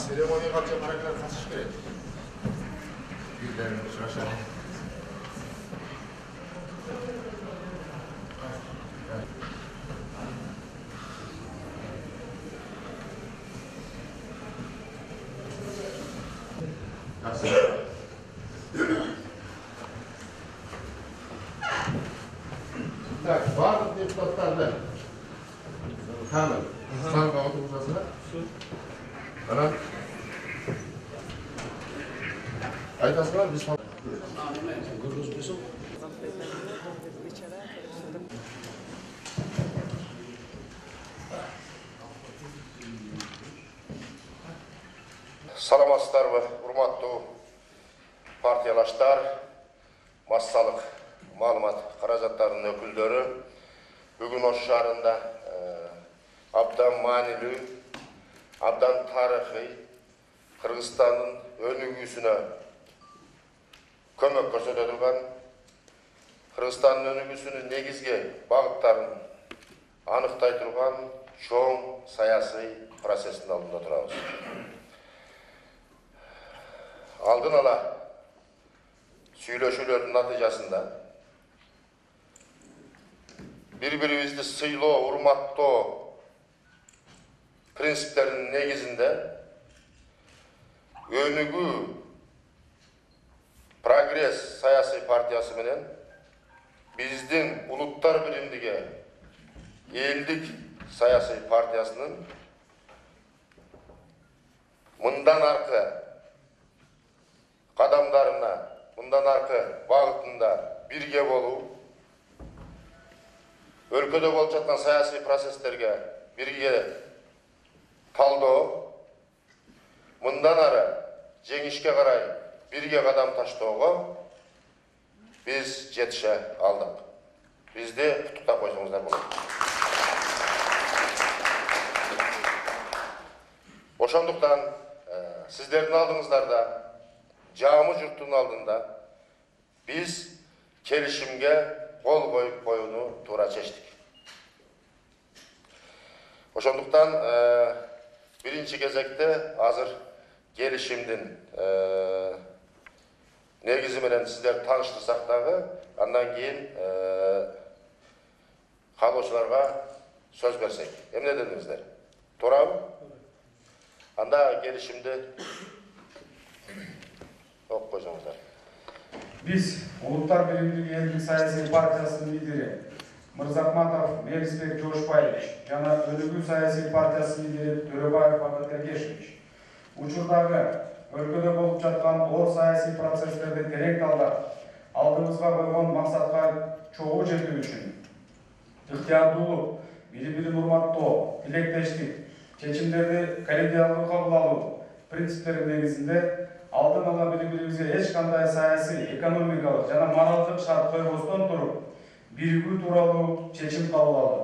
Seremoniyaga qancha harakatlar qatnashish kerak. Birlarini uchrashadi. Так, ba'zi deputatlarni hamma san'atga o'tkazasizlar. Ana aytasizlar biz Саламатсыздарбы, урматтуу партиялаштар, массалык маалымат каражаттарынын өкүлдөрү. Бүгүн ош шаарында абдан маанилүү, абдан тарыхый Кыргызстандын өнүгүүсүнө көмөк көрсөтө турган, Кыргызстандын өнүгүүсүнүн негизги багыттарын аныктай турган чоң саясий процесстин алдында турабыз. Алдын ала сүйлөшүүлөрдүн натыйжасында бири-бирибизди сыйлоо, урматтоо принциптеринин негизинде өнүгүү прогресс саясий партиясы менен биздин улуттар биримдиги элдик саясий партиясынын мындан аркы кадамдарына, мындан аркы багытында бирге болуу, өлкөдө болуп жаткан саясий процесстерге бирге талдоо, мындан ары жеңишке карай бирге кадам таштоого биз жетише алдык. Бизди куттуктап койсоңуздар болот. Ошондуктан сиздердин алдыңыздарда, жаамы журттун алдында биз келишимге кол коюп коюуну туура чечтик. Ошондуктан биринчи кезекте азыр келишимдин негизи менен сиздерди тааныштырсак дагы, андан кийин каалоочуларга сөз берсек. Эмне дедиңиздер? Туурабы? Анда келишимди окуп койсоңуздар. Биз Улуттар биримдиги элдик саясий партиясынын лидери Мырзахматов Мелисбек Жошбаевич жана Өнүгүү саясий партиясынын лидери Төрөбаев Бакыт Эргешевич учурдагы өлкөдө болуп жаткан оор саясий процесстерди терең талдап, алдыбызга койгон максатка чогуу жетүү үчүн ыктыярдуулук, бири-бирин урматтоо, тилектештик, чечимдерди коллегиалдуу кабыл алуу принциптери негизинде алдын ала бири-бирибизге эч кандай саясий, экономикалык жана моралдык шарт койбостон туруп, биригүү тууралуу чечим кабыл алды.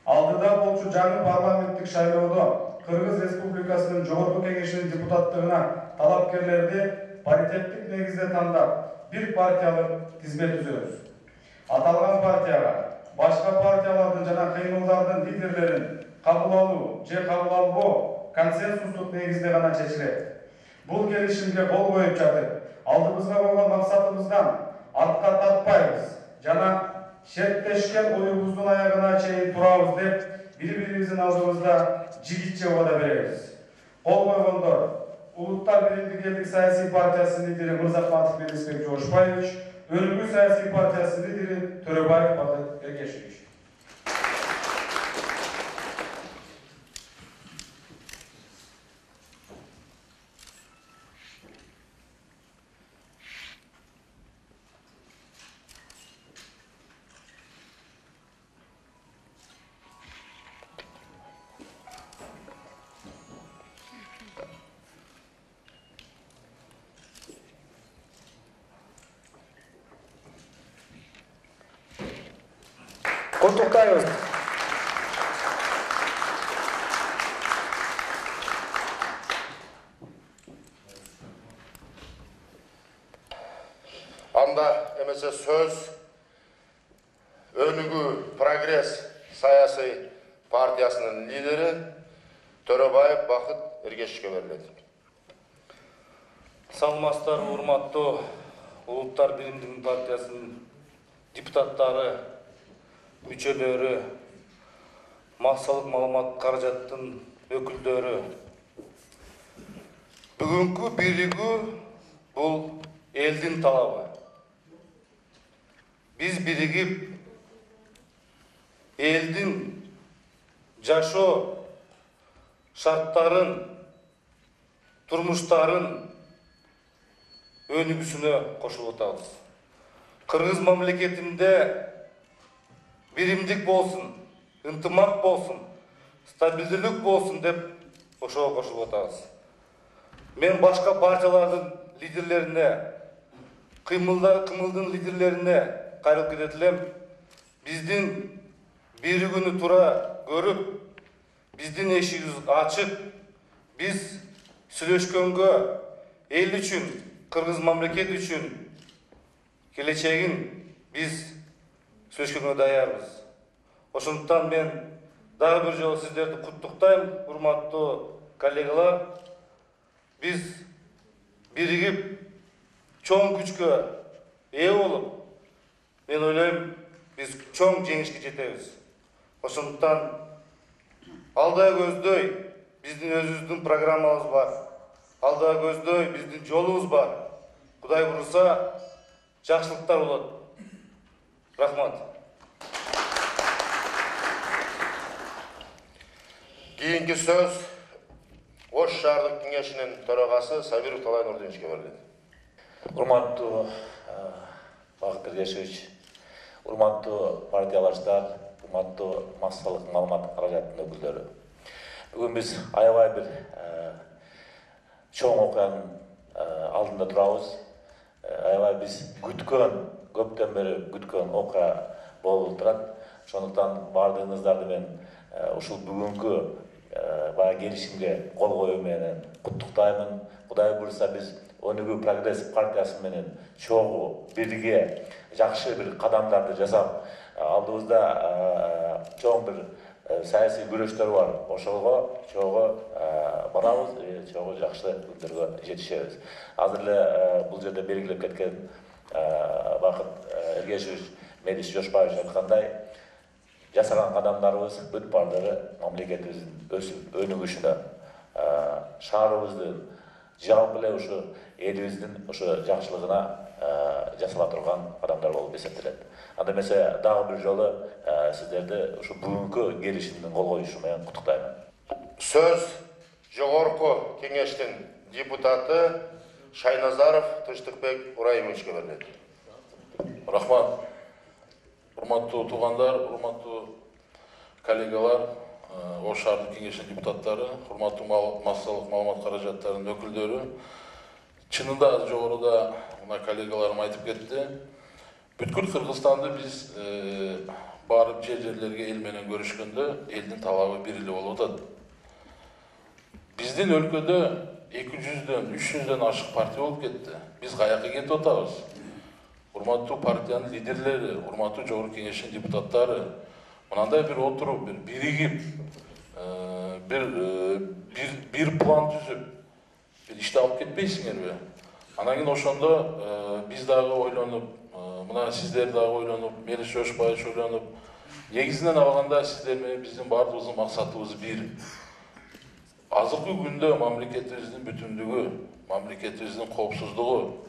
Алдыда болчу жаңы парламенттик шайлоодо Кыргыз Республикасынын Жогорку Кеңешинин депутаттыгына талапкерлерди паритеттик негизде тандап, бир партиялык тизме түзөбүз. Аталган партияга башка партиялардын жана кыймылдардын лидерлерин кабыл алуу же кабыл албоо консенсустук негизде гана чечилет. Бул келишимге кол коюп жатып, алдыбызга койгон максатыбыздан артка тартпайбыз жана шерттешкен оюбуздун аягына чейин турабыз деп бири-бирибиздин алдыбызда жигитче убада беребиз. Кол койгондор Улуттар биримдиги элдик саясий партиясынын лидери Мырзахматов Мелисбек Жошбаевич, Өнүгүү саясий партиясынын лидери Төрөбаев Бакыт Эргешевич. Куттуктайбыз. анда эмесе сөз Өнүгүү Прогресс саясий партиясынын лидери Төрөбаев Бакыт Эргешевичке берилет. Саламатсыздар, урматтуу Улуттар биримдиги партиясынын депутаттары, мүчөлөрү, массалык маалымат каражаттын өкүлдөрү. Бүгүнкү биригүү бул элдин талабы. Биз биригип элдин жашоо шарттарын, турмуштарын өнүгүүсүнө кошулуп атабыз. Кыргыз мамлекетинде биримдик болсун, ынтымак болсун, стабилдүүлүк болсун деп ошого кошулуп атабыз. Мен башка партиялардын лидерлерине, кымылдын лидерлерине кайрылып кетет элем. Биздин биригүүнү туура көрүп, биздин эшигибиз ачык. Биз сүйлөшкөнгө, эл үчүн, кыргыз мамлекет үчүн келечегин биз сүйлөшкөнгө даярбыз. Ошондуктан мен дагы бир жолу сиздерди куттуктайм, урматтуу коллегалар. Биз биригип чоң күчкө ээ болуп, мен ойлойм, биз чоң жеңишке жетебиз. Ошондуктан алда көздөй биздин өзүбүздүн программабыз бар. Алда көздөй биздин жолубуз бар. Кудай буйруса, жакшылыктар болот. Рахмат. Кийинки сөз Ош шаардык кеңешинин төрагасы Сабиров Талай Нурдиновичке берилет. Урматтуу Бакыт Эргешевич, урматтуу партиялаштар, урматтуу массалык маалымат каражаттын өкүлдөрү. Бүгүн биз аябай бир чоң окуянын алдында турабыз. Аябай биз күткөн, көптөн бери күткөн окуя болуп турат. Ошондуктан бардыгыңыздарды мен ушул бүгүнкү баягы келишимге кол коюу менен куттуктаймын. Кудай буйруса биз Өнүгүү Прогресс партиясы менен чогуу бирге жакшы бир кадамдарды жасап, алдыбызда чоң бир саясий күрөштөр бар. Ошого чогуу барабыз, чогуу жакшы күндөргө жетишебиз. Азыр эле бул жерде белгилеп кеткен Бакыт Эргешевич, Мелис Жошбаевич айткандай, жасаган кадамдарыбыз бүт баардыгы мамлекетибиздин өсүп өнүгүшүнө, шаарыбыздын жалпы эле ушу элибиздин ушу жакшылыгына жасала турган кадамдар болуп эсептелет. Анда эмесе дагы бир жолу сиздерди ушу бүгүнкү келишимдин кол коюшу менен куттуктаймын. Сөз жогорку кеңештин депутаты Шайназаров Тынчтыкбек Ураимовичке берилет. Рахмат. Урматтуу туугандар, урматтуу коллегалар, Ош шаардык кеңешинин депутаттары, урматтуу массалык маалымат каражаттарынын өкүлдөрү. Чынында жогоруда мына коллегаларым айтып кетти. Бүткүл Кыргызстанды биз барып жерлерге эл менен көрүшкөндө элдин талабы бир эле болуп атат. Биздин өлкөдө 200дөн, 300дөн ашык партия болуп кетти. Биз каяка кетип атабыз? Урматтуу партиянын лидерлери, урматтуу жогорку кеңештин депутаттары, мынандай бир отуруп, бир биригип, бир план түзүп, бир ишти алып кетпейсиңерби? Анан кийин ошондо биз дагы ойлонуп, мына сиздер дагы ойлонуп, Мелис Жошбаевич ойлонуп, негизинен алганда сиздер менен биздин баардыгыбыздын максатыбыз бир. Азыркы күндө мамлекетибиздин бүтүндүгү, мамлекетибиздин коопсуздугу.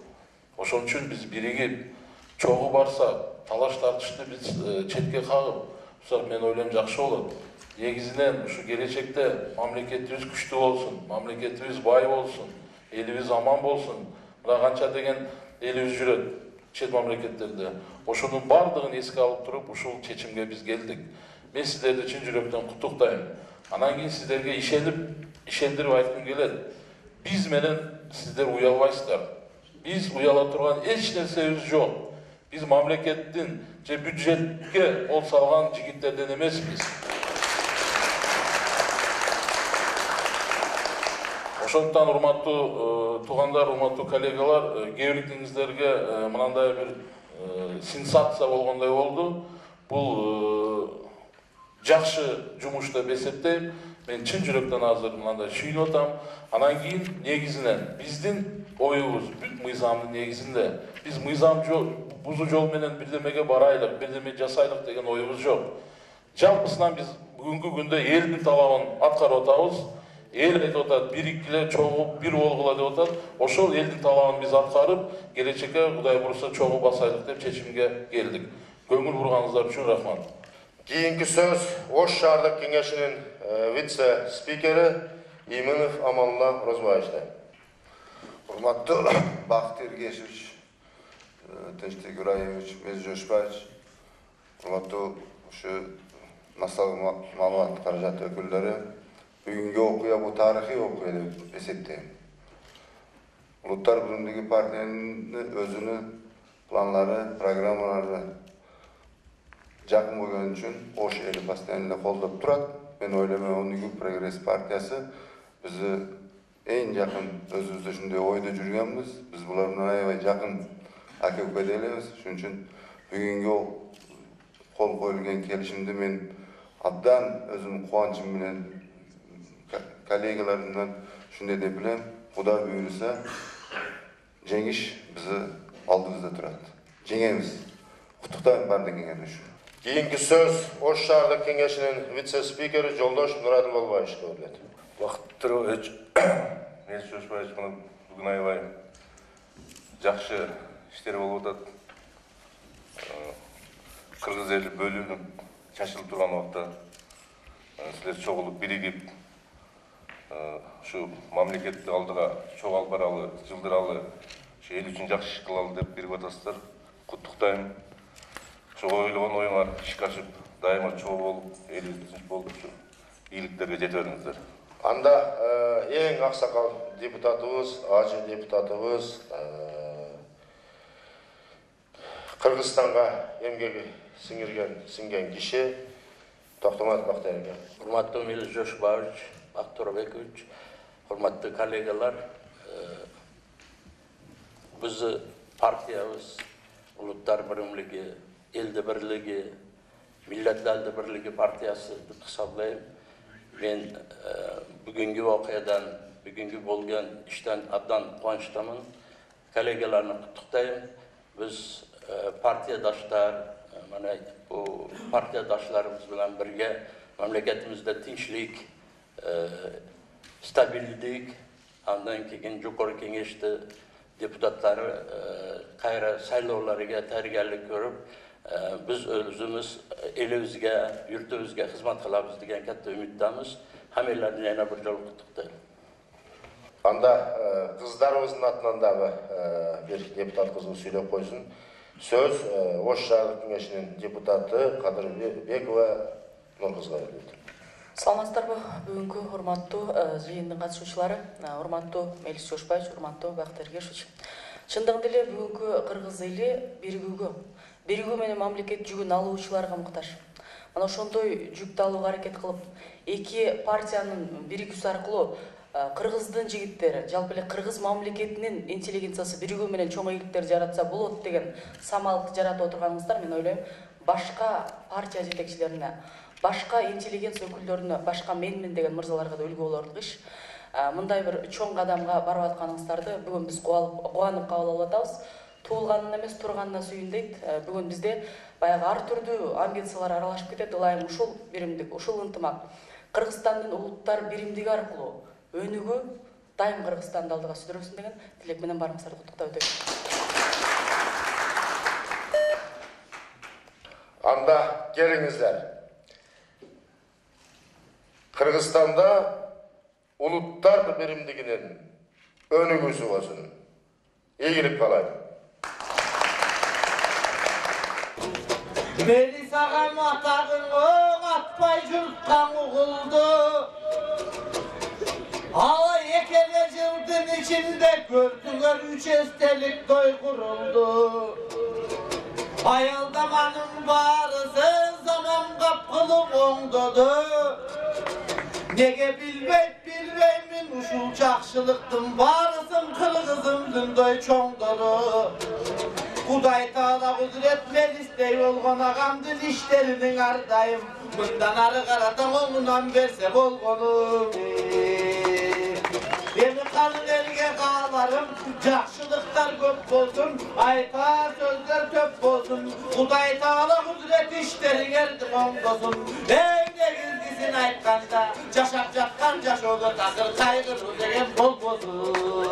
Ошон үчүн биз биригип, чогуу барсак, талаш тартышты биз четке кагып, мен ойлойм жакшы болот. Негизинен ушу келечекте мамлекетибиз күчтүү болсун, мамлекетибиз бай болсун, элибиз аман болсун. Мына канча деген элибиз жүрөт чет мамлекеттерде. Ошонун бардыгын эске алып туруп, ушул чечимге биз келдик. Мен сиздерди чын жүрөктөн куттуктайм. Анан кийин сиздерге ишендирип айткым келет. Биз менен сиздер уялбайсыздар. Биз уяла турган эч нерсебиз жок. Биз мамлекеттин же бюджетке кол салган жигиттерден эмеспиз. Ошондуктан урматтуу туугандар, урматтуу коллегалар, кээ бириңиздерге мынандай бир сенсация болгондой болду. Бул жакшы жумуш деп эсептейм. Мен чын жүрөктөн азыр мынандай сүйүнүп атам. Анан кийин негизинен биздин оюбуз бүт мыйзамдын негизинде биз мыйзам бузуу жол менен бирдемеге барайлык, бирдеме жасайлык деген оюбуз жок. Жалпысынан биз бүгүнкү күндө элдин талабын аткарып атабыз. Эл айтып атат, бириккиле, чогуу, бир болгула деп атат. Ошол элдин талабын биз аткарып, келечекке Кудай бурса чогуу басайлык деп чечимге келдик. Көңүл бурганыңыздар үчүн рахмат. Кийинки сөз Ош шаардык кеңешинин вице-спикери Иминов Аманлла Розбаевичтен. Урматтуу Бакыт Эргешевич, Тынчтек Ибраимович, Мелис Жошбаевич, урматтуу ушу массалык маалымат каражаты өкүлдөрү, бүгүнкү окуя бул тарыхый окуя деп эсептейм. Улуттар биримдиги партиянын өзүнүн планлары, программалары жакын болгон үчүн Ош эли постоянно колдоп турат. Мен ойлойм, Униги прогресс партиясы бизди эң жакын өзүбүздө ушундай ойдо жүргөнбүз. Биз булар менен аябай жакын аке-ука элебиз. Ошон үчүн бүгүнкү кол коюлган келишимди мен абдан өзүмдүн кубанычым менен коллегаларымдан ушундай деп билем. Кудай буйруса, жеңиш бизди алдыбызда турат. Жеңебиз. Куттуктайм бардыгыңарды үчүн. Кийинки сөз Ош шаардык кеңешинин вице-спикери Жолдош Нурадын Болбаевичке берилет. Бактыруу Мелис Жошбаевич бүгүн аябай жакшы иштер болуп атат. Кыргыз эли бөлүнүп, чачылып турган убакта силер чогулуп биригип, ушу мамлекетти алдыга чогуу алып баралы, жылдыралы, ушу эл үчүн жакшы иш кылалы деп биригип атасыздар. Куттуктайм. Ошого ойлогон оюңар ишке ашып, дайыма чогуу болуп, элибиз тынч болуп, ушу ийгиликтерге жете бериңиздер. Анда эң аксакал депутатыбыз, ажы депутатыбыз Кыргызстанга эмгеги сиңген киши Токтомат Бактыерге. Урматтуу Мелис Жошбаевич, Бакыт Орбекович, урматтуу коллегалар, биздин партиябыз Улуттар биримлиги, элди бирлиги, миллетлерди бирлиги партиясы деп хисаплайм. Мен бүгүнкү окуядан, бүгүнкү болгон иштен абдан кубанычтамын. Коллегаларны куттуктайм. Биз партиядаштар, мына бу партиядашларыбыз менен бирге мамлекетибизде тынчтык, стабилдик, андан кийин жогорку кеңешти депутаттары кайра сайлоолорго таяргарлык көрүп, biz özümüz elibizge, yurtubuzga xizmat qilamiz degan katta umiddamiz. Hammalarni yana bir jol qutluklayman. Анда кыздарыбыздын атынан дагы бир депутат кызы сүйлөп койсун. Сөз Ош шаардык кеңешинин депутаты Кадырбекова Нуркызга берилет. Саламатсыздарбы, бүгүнкү урматтуу жыйындын катышуучулары, урматтуу Мелис Жошбаевич, урматтуу Бакыт Эргешевич. Чындыгында эле бүгүнкү кыргыз эли биригүү менен мамлекет жүгүн алуучуларга муктаж. Мына ошондой жүктү алууга аракет кылып, эки партиянын биригүүсү аркылуу кыргыздын жигиттери, жалпы эле кыргыз мамлекетинин интеллигенциясы биригүү менен чоң ийгиликтер жаратса болот деген самалды жаратып отурганыңыздар, мен ойлойм, башка партия жетекчилерине, башка интеллигенция өкүлдөрүнө, башка менмин деген мырзаларга да үлгү болорлук иш. Мындай бир чоң кадамга барып атканыңыздарды бүгүн биз кубанып кабыл алып атабыз. Туулганына эмес, турганына сүйүндейт. Бүгүн бизде баягы ар түрдүү амбициялар аралашып кетет. Ылайым ушул биримдик, ушул ынтымак Кыргызстандын улуттар биримдиги аркылуу өнүгүү дайым Кыргызстанды алдыга сүрөсүн деген тилек менен барыңыздарды куттуктап өтөйм. Анда келиңиздер. Кыргызстанда улуттар биримдигинин өнүгүүсү болсун. Ийгилик каалайм. Melis ağam atağını atpay jurtkan uğuldu. Hala ekele yıldın içinde gördüler üç estelik toy kuruldu. Ayıldamanın varısı zaman kapkılı ondadı. Nege bilmeymin uşul jakşılıktın barısın kırgızımdın doy çoğdoru. Kuday Taala kudret meclistey bolgon ağamdın işlerinin ardayım. Bundan arı qaratan oğlunan verse bolgonum. Beni kanın elge qağlarım, jakşılıklar köp bolsun, ayta sözler töp bolsun. Kuday Taala kudret işlerin erdi ondosun. Eyne gizgizin aytkanda, jaşap jatkan jaş olur takır kaygırı degen bol bolsun.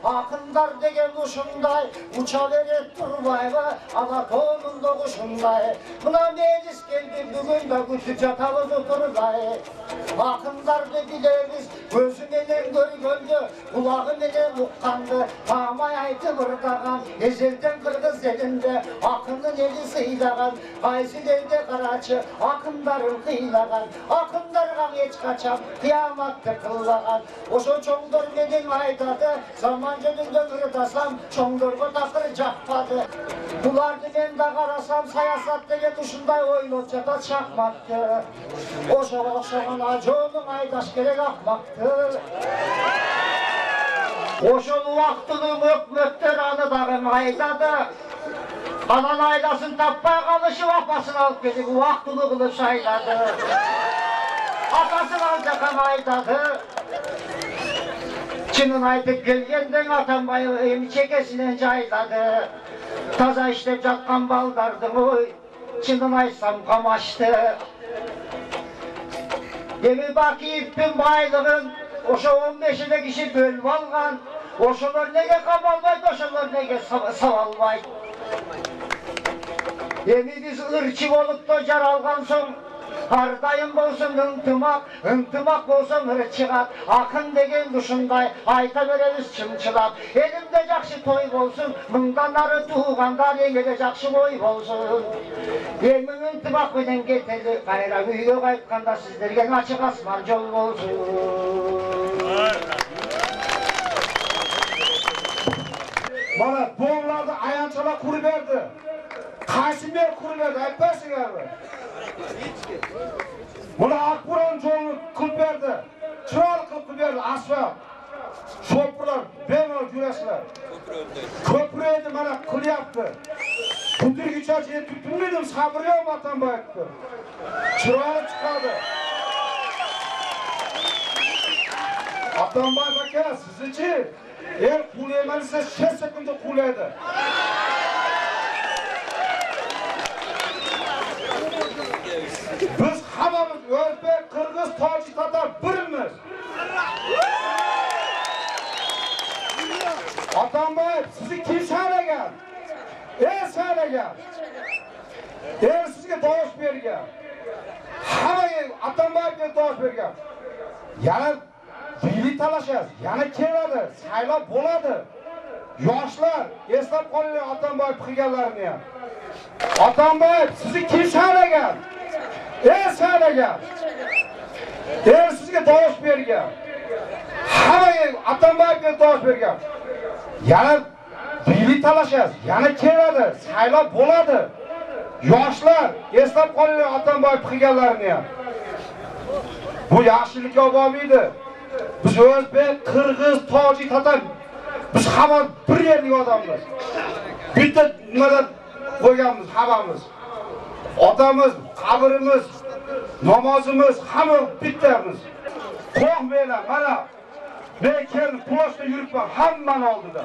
Akınlar degen uşunday, uça verip durmayla, Anadolu'nun doğuşunday. Buna meclis geldi bugün de kütü çatalız oturday. Akınlar da bileriz, gözümelen görgöndü, kulağımelen uqqandı. Tamay aytı bırdagan, ezelden kırgız elinde, akının eli sıylagan, Qaysilerde karaçı, akınların kıylagan, akınlarga geç kaçan, kıyamatты kıllagan. Oşo çoğdur menen aydadı, zaman jönünde kırtasam, çoğdurgu takır jakpadı. Bulardı men da karasam, sayasat degen uşunday oynot jata çakmaktı. Oşo okşoğun ajonun aydaş gerek akmaktı. Oşo vaktını mökmökter anıdagın aydadı. Anan aylasın tappay kalışı vapasını alıp gelip vaktını kılıp sayladı. Atasını alacak aydadı. Çının aytıp gelgenden atanbayı emi çekesinden cayladı. Taza işlep jatkan baldardın oy, çının aytsam kamaştı. Demi baki ippin baylığın, oşo 15'ine kişi bölüp algan. Oşolar nege kamalbaydı, oşolar nege savalbaydı. Emi biz ırçı olup da jar algan soň, Ardayım bolsun ıntımak bolsun ırçıgat. Akın degen duşunday, ayta bereriz çımçılap. Elimde jakşı toy bolsun, mыңdan ары tuğandar eňede jakşı boy bolsun. Emin ıntımak menen keteli, kayra üýgө kaytkanda sizlerge açık asman jol bolsun. Mana boğularda ayançala kuru berdi. Kaşimber kuru berdi, aytpaysыңarбы? Muna Akburan jolunu kılıp berdi. Çıralı kılıp berdi, asfalt. Şopurlar, bemal jüresler. Köprüydi mana kılyaptı. Kundirgi çarşı tütünmedim, sabır yok Atanbayev'di. Çıralı çıkardı. Atanbayev aka, siz için el kuleymanızsa 5 sekunda kuleydi. Biz hammamiz Özbek, Kırgız, Tojik, Tatar birimiz. Atanbayev sizi kim saylagan? El saylagan. El sizga dosh bergan. Hammaga Atanbayevga dosh bergan. Yana bilik talashasiz, yana keladi, saylab bo'ladi. Yoshlar eslab qolinglar Atanbayev qilganlarini ham. Atanbayev sizni kim saylagan? El saylagan. El sizga dosh bergan. Hammaga Atanbayevga dosh bergan. Yana bilik talashasiz, yana keladi, saylab bo'ladi. Yoshlar eslab qolinglar Atanbayev qilganlarini ham. Bu yaxshilik avomiydi. Biz O'zbek, Qirg'iz, Tojik, Tatar biz hamma bir yerlik odamlar. Bitta nimadan qo'yganmiz hammamiz. Otamiz, qabrimiz, namozimiz hamma bittamiz. Qo'rqmanglar, mana men kelib ploshda yuribman hammani oldida.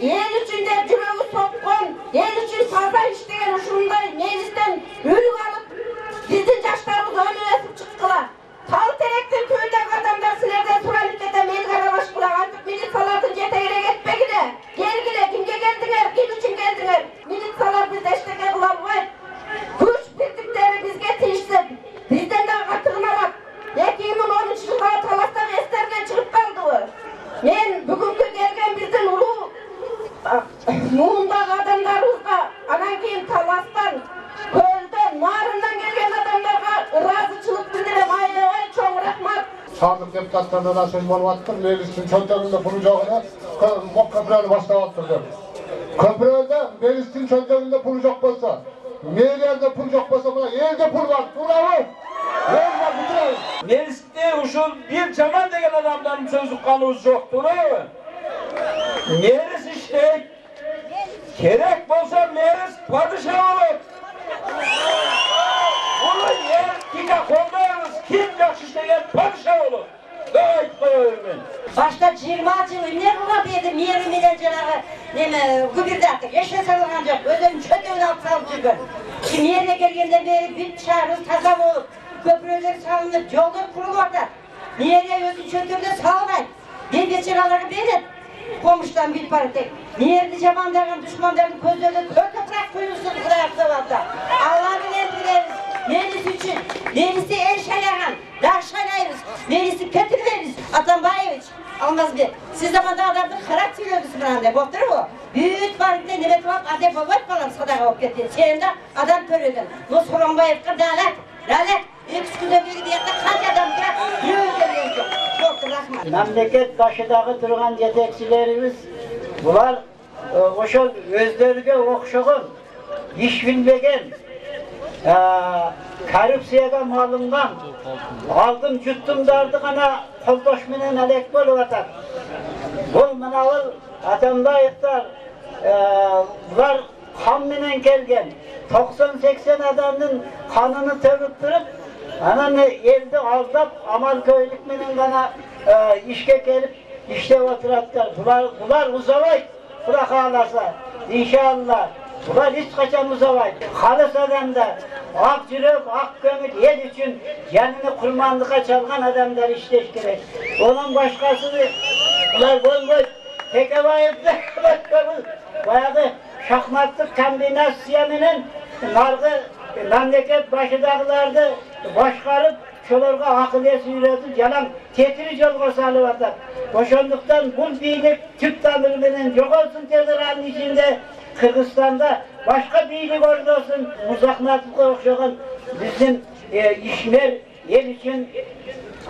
El içinde jüregi sokkan, el için saza işleyen uşunday meclisten ülük alıp bizdin jaşlarımız önü esip çıktılar. Tal terekten köydeki adamlar silerden suralitete men karabaş kılak artık militsalardın jetegine getpegine. Gelgile, kimge geldiler, kim için geldiler? Militsalar bizde eşteke kılalmayın. Güç birlikleri bizge tiyişsin. Bizden daha katırmamak. 2013 yılda talastan esterden çıkıp kaldı. Men bugünkü gelgen bizden ulu Muğundaki adamlarımızga, anan keyin talastan, kölden, narından gelgen adamlarga razıçılık bildirem, ay çoğun rahmat. Sadık deputatlardan da söz bolup meclisin çözümünde pulu joguna köprünü başlap attırdı. Köprüde meclisin çözümünde pulu jok bolsa, Meylerde pul yok bolsa buna elde pul var. Tuğrabı. El var bitireyim. Mecliste uşul bir Cemal degen adamların sözlük kanımız yoktur. Meclis işte gerek bolsa meclis padişah olur. Bunu yer kika koymayınız. Kim yakşı işleyen padişah olur. Gayet koyuyorum ben. Başta 20 yıl ne buna dedi miyeri milenceleri neme gubirdatı yaşasalar ancak ödüm çötüğünü aptal çıkın. Şimdi yerine gelgende beri bir çağırız taza olup köprüler salınıp yollar kurulu orada. Miyeriye özü çötüğünde sağlayın. Bir beçiraları verin. Komuştan bir parti. Miyerli camanların düşmanların gözlerinde kör toprak koyuyorsun kırayakta valla. Allah'ın emrileriz. Meclis için, meclisi el şayaran, dar şayarız, meclisi kötü veririz. Atambayeviç, almaz bir. Siz zamanda adamın karakteri ödüsü bana boktur o. Büyük varlıkta nöbet var, adem babat falan sadaka ok getir. Senin de adam törüdün. Bu Soronbayev kırdalet, lalet. İlk küde bir diyette kaç adam bırak, yürüyün yok. Çok rahmat. Memleket başıdağı durgan yetekçilerimiz, bular oşol özlerine okşoğun, iş bilmegen, korrupsiyaga malıngan, aldım juttum dardı gana koldoş menen alek bolup atar. Bul mınavıl Atambayevlar, bular kan menen kelgen, 90-80 adamın kanını tövüp durup, ananı elde aldap amal köylük menen gana işe gelip işte oturatlar. Bular uzavay bırak ağlasa inşallah. Bular hiç kaçan uzavay. Halis adamda ak yürek, ak kömür el için canını kurbanlığa çalgan adamlar işleş gerek. Onun başkasını bular boy Tekebayev'de bayağı şahmatlık kombinasyonunun nargı memleket başıdağılarda başkarıp şolarga akıl esi üretip yalan tetiri yolga salıp atar. Boşandıktan bu beylik Türk tanrılığının yok olsun tezirağının içinde Kırgızistan'da başka beylik orada olsun. Muzaknatlıkla okşayan bizim işler el için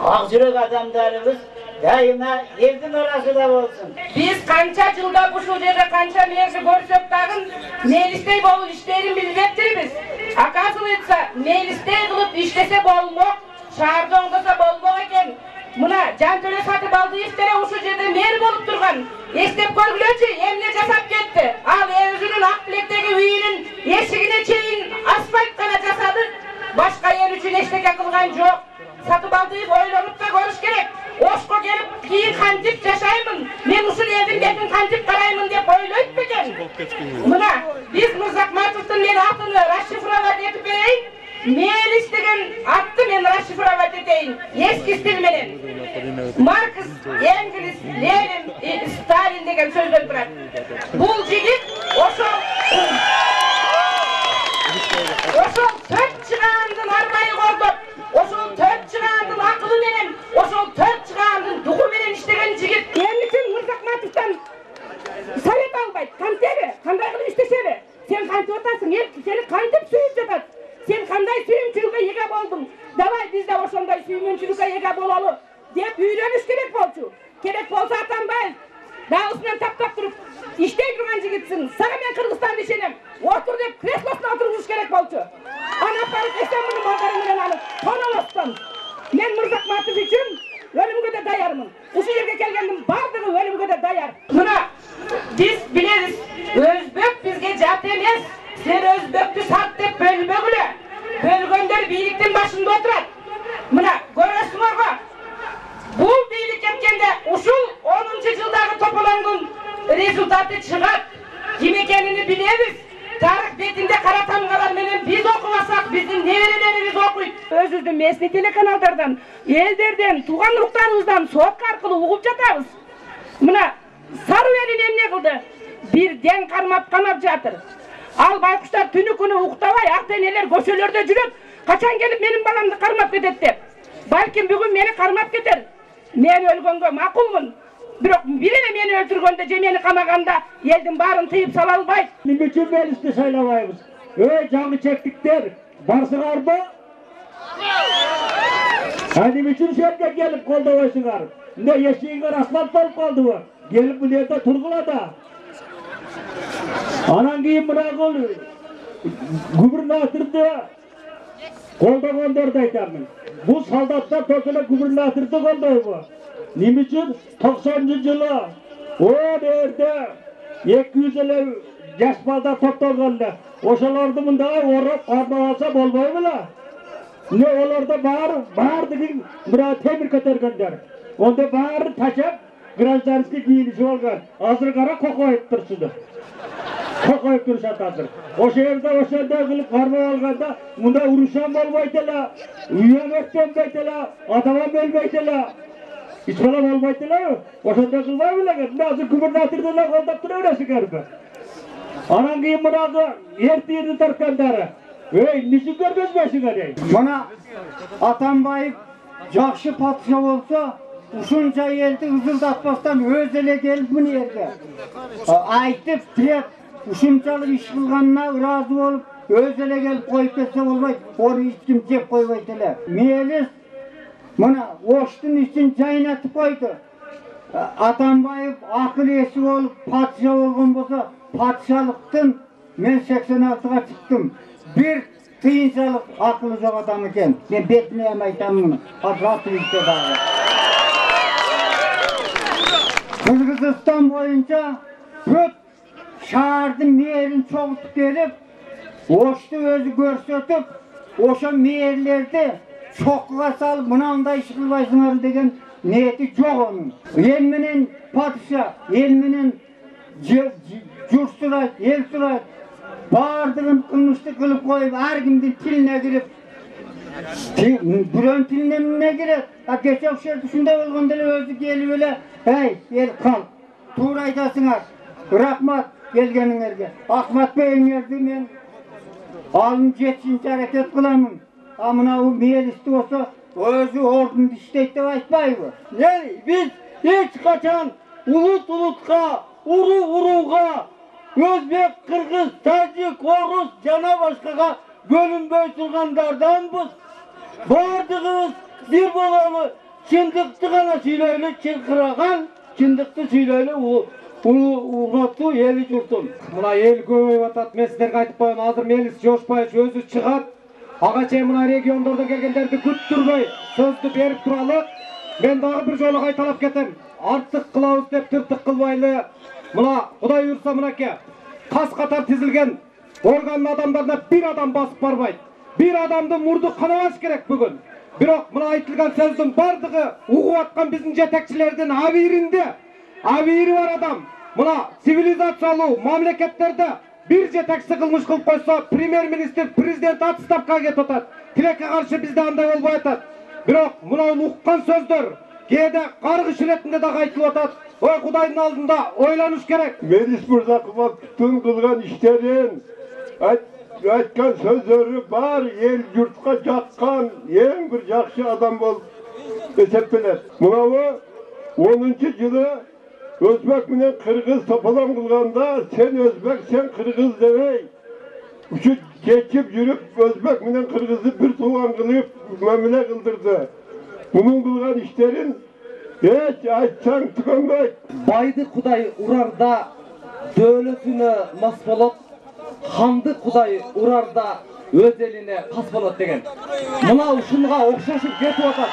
ağzırık adamlarımız daima eldim arasında olsun. Biz kança yılda bu şurada kança mevzi görüşüp dağın mecliste bol işlerin bilmektirimiz. Akasılıysa mecliste kılıp işlese bolmak, şahırda ondasa bolmak eken. Mına can töre satıp aldığı işlere o şurada mer bolup durgan. Estep görgülöçü emne jasap gitti. Al özünün ak bilekteki üyünün eşigine çeyin asfalt kana jasadı. Başka yer üçün eşlik yakılgan yok. Satıp aldığı oylanıp da görüş gerek. Oşko gelip kiyin kantip yaşayımın, men usul evin betin kantip karayımın deyip oylayıp beken. Mına, biz Mırzak Martut'un men atını raşifravat etip bereyim, Melis degen attı men raşifravat eteyin, eski stil menen. Marx, Engels, Lenin, Stalin degen sözler durat. Bul jigit, oşol tört çıkandın armayı kordup, oşol tört çıkandın akıllı menen, oşol tört çıkandın duhu menen işlegen jigit. Senin için Mırzak Martut'tan savet albaydı, kanteri, kanday kılıp işteseri. Sen kantip otasın, seni kantip suyup jatat. Sen kanday suyumçulukka ega boldun. Davay biz de oşonday suyumçulukka ega bolalı. Dep üyreniş gerek bolçu. Gerek bolsa Atambayev. Dağısından tap durup iştey durgan jigitsin. Sağa men Kırgızstan'da işenem. Otur dep kreslosuna oturmuş gerek bolçu. Anahtarı kesem bunu mandarından alıp tonalostan. Men Mırzak Martut için ölümge de dayarmın. Uşu yerge kelgendim bardığı ölümge de dayar. Buna biz bileriz. Özbek bizge jat emes. Sen özbekti sat dep bölbögüle. Bölgönler beyliktin başında oturat. Mına görürsün orga. Bu beylik etkende uşul 10. yılдағы topalangun rezultatı çıkar. Kim ekenini bileriz. Tarih betinde kara tamgalar menen biz okumasak bizim neverelerimiz okuyup. Özürdü mesni telekanallardan, elderden, tuğan uruklarımızdan soğuk arkılı uğup jatabız. Mına Sarıvelin emne kıldı. Bir den karmap kanap jatır. Al baykuşlar tünü күнү уктабай ак денелер көчөлөрдө жүрөт. Качан келип менин баламды кармап кетет деп. Балким бүгүн мени кармап кетер. Мен өлгөнгө макулмун. Бирок бир эле мени өлтүргөндө же мени камаганда элдин баарын тыйып сала албайт. Эмне үчүн мелисти шайлабайбыз? Жаңы чектиктер, барсыңарбы? Эмне үчүн жерге келип колдобойсуңар? Эмне эшигиңер асфальт болуп калдыбы? Келип бул жерде тургула да. Анан кийин мына губернаторды қолдағандарды айтамын. Бұл солдаттар токеле губернаторды қолдайды. Неме үшін 90 жылы о жерде 200 жас балдар топталғанда ошаларды мындай орап қармап алса болмай ма? Не оларда бардығын мына темір көтергендер. Онда бары ташап гражданский киінішіп алған. Азыр қара қоқойып тұрсыды. Қоқойып тұрсат азыр. Ошерде қылып қармап алғанда мұнда ұрышан болмайтыла, үйен өттенбейтіла, адаман бөлмейтіла. Ишбала болмайтыла, ошерде қылмай білеген. Азыр губернаторды да қолдап тұра өресі кәрбі. Анан кейін мұнағы ерті тарқандары. Несін көргізбесің әрей? Мұна Атамбаев жақшы патша болса, ушунча елді ызылдатпастан өз еле келіп міне ерді. Айтып, тіреп, ушунчалық іш қылғанына разы болып, өз еле келіп қойып кетсе болмайды. Оны ешкім жеп қоймайды әлі. Меліс, мұна оштың ішін жайнатып қойды. Атамбаев ақыл есі болып, патша болған болса, патшалықтың мен 86-ға шықтым. Bir kıyınçalık akıllı жоқ adam eкен. Ben betmeyem aytamın. Adratı işte dağı. Kırgızistan boyunca büt şahardın meyerin çoğutup gelip oştu özü görsetip oşa meyerlerde çoğuğa salıp mınanda iş kılbaysınlar degen niyeti çok onun. Elminin padişah, elminin jursurat, el surat bardığın kılmıştı kılıp koyup her kimden tiline girip Bürön tiline girip geçek şey düşünde olganda özü gelip öyle hey el kal tuğra aytasınlar rahmat gelgeninlerge Ahmet Bey'in yerdi men alın jetsinci hareket kılamın amına o meyelisti olsa özü ordun işteyip de açmayı yani biz hiç kaçan ulutqa uruğa Özbek, Kırgız, Tacik, Orus, jana başkaga bölünbey turgandardanbız. Bardığımız bir bolalı çındıktı gana süylöyle çırkıragan, çındıktı süylöyle uğratı eli jurtun. Mına el көбөйүп атат, мен силерге айтып коеюн, азыр Мелис Жошбаевич өзү чыгат. Ага чейин мына региондордон келгендерди күттүрбөй сөздү берип туралы. Мен дагы бир жолу кайталап кетем. Артык кылабыз деп тыртык кылбайлы. Мына Кудай буйрса мынакей кас катар тизилген орган адамдарына bir адам басып барбайт. Bir адамды мурду канабаш керек бүгүн. Бирок мына айтылган сөздүн бардыгы угуп аткан биздин жетекчилердин абийири бар адам. Мына цивилизациялуу мамлекеттерде bir жетекчи кылмыш кылып койсо, премьер-министр, президент отставкага кетип атат. Тилекке каршы бизде андай болбой атат. Бирок мына уккан сөздөр кээде каргыш иретинде дагы айтылып атат. Ой Кудайдын алдында ойланыш керек. Мелис Мырзакуловдун кылган иштерин, айтқан сөздөрү бар, ел журтка жаккан эң бир жакшы адам болуп эсептелет. Мынабы 10-жылы Өзбек менен Кыргыз тополом кылганда, сен Өзбек, сен Кыргыз дебей, ушу кечип жүрүп Өзбек менен Кыргызды бир тууган кылып мамиле кылдырды. Мунун кылган иштерин айтсаң түгөнбөйт. Байды Кудай урарда дөлөтүнө мас болот, ханды Кудай урарда өз элине кас болот деген. Мына ушунга окшошуп кетип атат.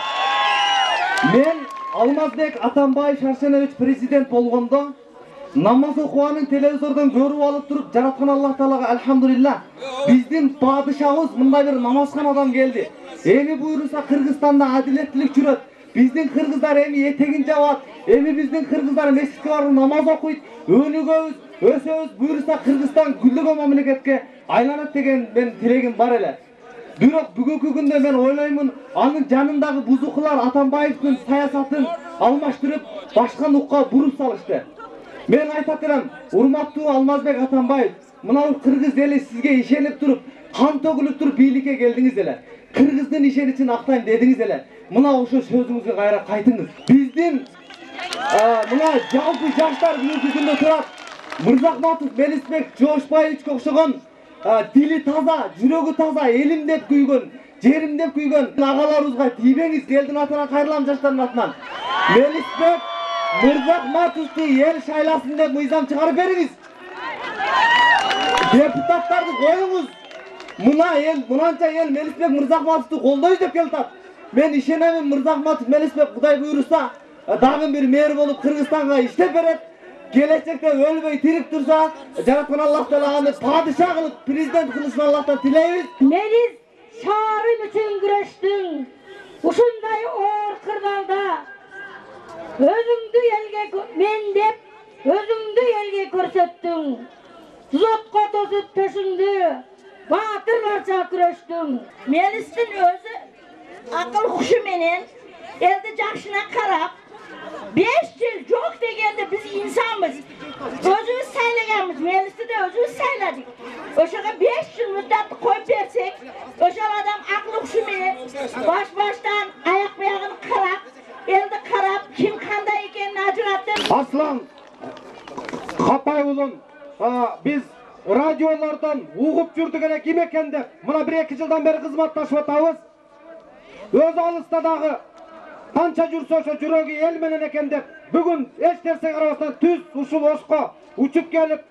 Мен Алмазбек Атамбаев Шаршенович президент болгондо намаз окуганын телевизордон көрүп алып туруп, жараткан Аллах Таалага алхамдулилlah, биздин падышабыз мындай бир намазкан адам келди. Эми буйруса Кыргызстанда адилеттүүлүк жүрөт. Биздин кыргыздар эми этегин жабат, эми биздин кыргыздар мешитке барып намаз окуйт, өнүгөбүз, өсөбүз, буйруса Кыргызстан гүлдөгөн мамлекетке айланат деген мен тилегим бар эле. Бирок бүгүнкү күндө мен ойлоймун, анын жанындагы бузукулар Атамбаевдин саясатын алмаштырып, башка нукка буруп салышты. Мен айтат элем, урматтуу Алмазбек Атамбаев, мына кыргыз эли сизге ишенип туруп, кан төгүлүп туруп бийликке келдиңиз эле. Кыргыздын ишеничин актайм дедиңиз эле. Мына ошо сөзүңүзгө кайра кайтыңыз. Биздин мына жалпы жаштар бүгүнкү күндө турат. Мырзахматов Мелисбек Жошбаевичке окшогон дили таза, жүрөгү таза, элим деп күйгөн, жерим деп күйгөн агаларыбызга тийбеңиз. Элдин атынан кайрылам, жаштардын атынан. Мелисбек Мырзахматовду эл шайласын деп мыйзам чыгарып бериңиз. Депутаттарды коюңуз. Мынанча ел Мелисбек Мырзахматовду колдойт деп келатат. Мен ишенемин, Мырзахматов Мелисбек Кудай буйруса дагы бир мэр болуп Кыргызстанга иштеп берет. Келечекте өлбөй тирип турса, жараткан Аллах Таала аны падыша кылып, президент кылышын Аллахтан тилейбиз. Мелис шаарым үчүн күрөштүң. Ушундай оор кырдаалда өзүңдү элге мен деп өзүңдү элге көрсөттүң. Зотко тосуп төшүңдү баатырларча күрөштүң. Мелистин өзү акыл хушу менен элди жакшына карап 5 жыл жок дегенде биз инсанбыз. Өзүбүз сайлаганбыз, Мелисти да өзүбүз сайладык. Ошого 5 жыл муддатты коюп берсек, ошол адам акыл хушу менен баш-баштан аяк буягын карап, элди карап, ким кандай экенин ажыратып. Аслан Капай уулун биз радиолордон угуп жүрдүк эле ким экен деп мына 1-2 жылдан бери кызматташып атабыз. Өз алыста дагы канча жүрсө ошо жүрөгү эл менен экен деп бүгүн эч нерсе карабастан түз ушул Ошко учуп келип